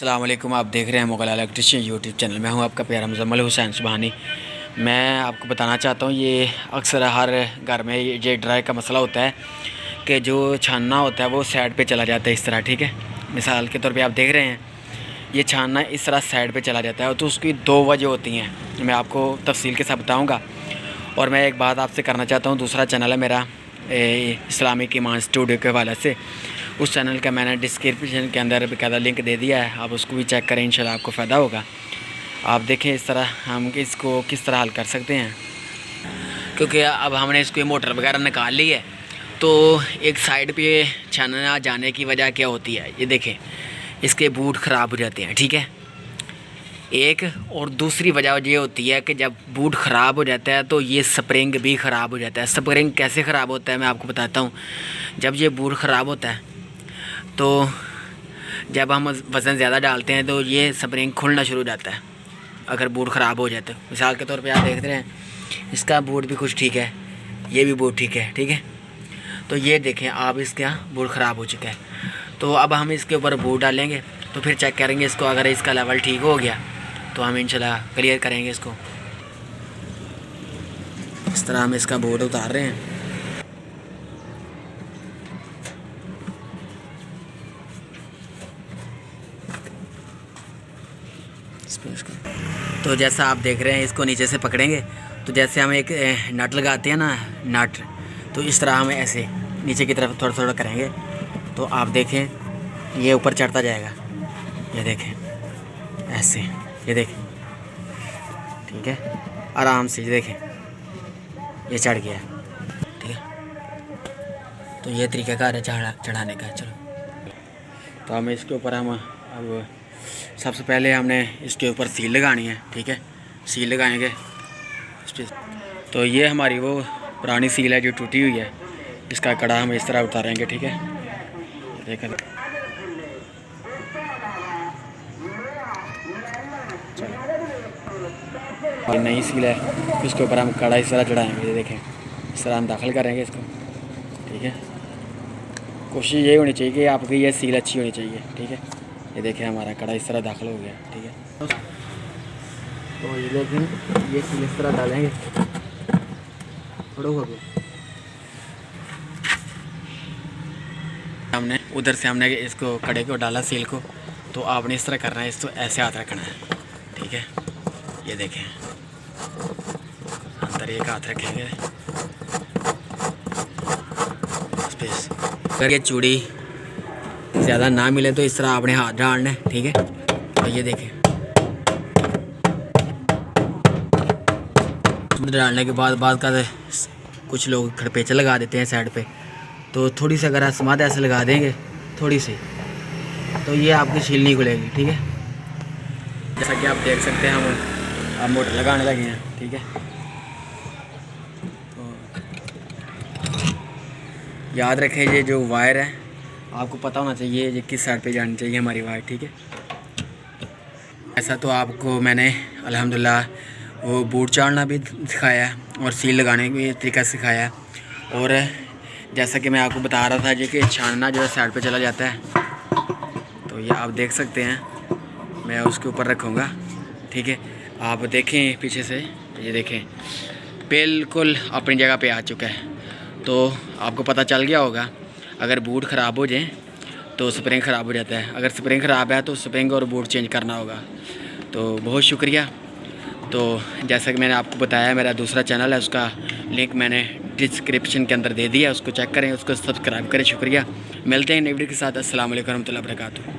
अस्सलाम वालेकुम। आप देख रहे हैं मुग़ल इलेक्ट्रिशियन यूट्यूब चैनल। मैं हूं आपका प्यारा मुज़म्मिल हुसैन सुबहानी। मैं आपको बताना चाहता हूं, ये अक्सर हर घर में ये ड्राई का मसला होता है कि जो छानना होता है वो साइड पे चला जाता है इस तरह। ठीक है, मिसाल के तौर पे आप देख रहे हैं ये छानना इस तरह साइड पे चला जाता है, तो उसकी दो वजह होती हैं। मैं आपको तफसील के साथ बताऊँगा। और मैं एक बात आपसे करना चाहता हूँ, दूसरा चैनल है मेरा इस्लामिक ईमान स्टूडियो के हवाले से। उस चैनल का मैंने डिस्क्रिप्शन के अंदर बाकायदा लिंक दे दिया है, आप उसको भी चेक करें, इंशाल्लाह आपको फ़ायदा होगा। आप देखें इस तरह हम इसको किस तरह हल कर सकते हैं, क्योंकि अब हमने इसको मोटर वगैरह निकाल ली है। तो एक साइड पे छानना जाने की वजह क्या होती है, ये देखें, इसके बूट ख़राब हो जाते हैं। ठीक है, एक और दूसरी वजह ये होती है कि जब बूट ख़राब हो जाता है तो ये स्प्रिंग भी ख़राब हो जाता है। स्प्रिंग कैसे ख़राब होता है मैं आपको बताता हूँ। जब ये बूट ख़राब होता है तो जब हम वज़न ज़्यादा डालते हैं तो ये स्प्रिंग खुलना शुरू हो जाता है। अगर बूट ख़राब हो जाए तो मिसाल के तौर पे आप देख रहे हैं इसका बूट भी कुछ ठीक है, ये भी बूट ठीक है। ठीक है, तो ये देखें आप, इसका बूट ख़राब हो चुका है। तो अब हम इसके ऊपर बूट डालेंगे तो फिर चेक करेंगे इसको। अगर इसका लेवल ठीक हो गया तो हम इंशाल्लाह क्लियर करेंगे इसको। इस तरह हम इसका बोर्ड उतार रहे हैं। तो जैसा आप देख रहे हैं, इसको नीचे से पकड़ेंगे तो जैसे हम एक नट लगाते हैं ना, नट, तो इस तरह हम ऐसे नीचे की तरफ थोड़ा थोड़ा करेंगे तो आप देखें ये ऊपर चढ़ता जाएगा। ये देखें ऐसे, ये देखें, ठीक है, आराम से, ये देखें ये चढ़ गया। ठीक है, तो ये तरीक़ाकार है चढ़ाने का। चलो, तो हम इसके ऊपर अब सबसे पहले हमने इसके ऊपर सील लगानी है। ठीक है, सील लगाएंगे इस पर। तो ये हमारी वो पुरानी सील है जो टूटी हुई है, इसका कड़ा हम इस तरह उतारेंगे। ठीक है, देखें, ये नई सील है, इसके ऊपर हम कड़ा इस तरह चढ़ाएंगे। ये देखें, इस तरह हम दाखिल करेंगे इसको। ठीक है, कोशिश ये होनी चाहिए कि आपकी ये सील अच्छी होनी चाहिए। ठीक है, ये देखें हमारा कड़ा इस तरह दाखिल हो गया। ठीक है, तो ये देखें, ये सील इस तरह डालेंगे। हमने उधर से हमने इसको कड़े को डाला सील को, तो आपने इस तरह करना है, इसको ऐसे हाथ रखना है। ठीक है, ये देखें, अंदर एक हाथ रखेंगे। अगर ये चूड़ी ज़्यादा ना मिले तो इस तरह आपने हाथ डालना है। ठीक है, तो ये देखें, डालने के बाद का कुछ लोग खड़पेचा लगा देते हैं साइड पे, तो थोड़ी सी अगर असमात ऐसे लगा देंगे थोड़ी सी, तो ये आपकी छील नहीं खुलेगी। ठीक है, जैसा कि आप देख सकते हैं हम अब मोटर लगाने लगे हैं। ठीक है, तो याद रखें ये जो वायर है आपको पता होना चाहिए ये किस साइड पे जानी चाहिए हमारी वायर। ठीक है, ऐसा तो आपको मैंने अल्हम्दुलिल्लाह वो बूट चाड़ना भी सिखाया और सील लगाने का भी तरीका सिखाया। और जैसा कि मैं आपको बता रहा था जी कि छानना जो है साइड पे चला जाता है, तो ये आप देख सकते हैं, मैं उसके ऊपर रखूँगा। ठीक है, आप देखें पीछे से, ये देखें बिल्कुल अपनी जगह पे आ चुका है। तो आपको पता चल गया होगा, अगर बूट ख़राब हो जाए तो स्प्रिंग ख़राब हो जाता है। अगर स्प्रिंग ख़राब है तो स्प्रिंग और बूट चेंज करना होगा। तो बहुत शुक्रिया। तो जैसा कि मैंने आपको बताया, मेरा दूसरा चैनल है, उसका लिंक मैंने डिस्क्रिप्शन के अंदर दे दिया, उसको चेक करें, उसको सब्सक्राइब करें। शुक्रिया, मिलते हैं नई वीडियो के साथ। अस्सलाम वालेकुम रहमतुल्लाहि व बरकातुहू।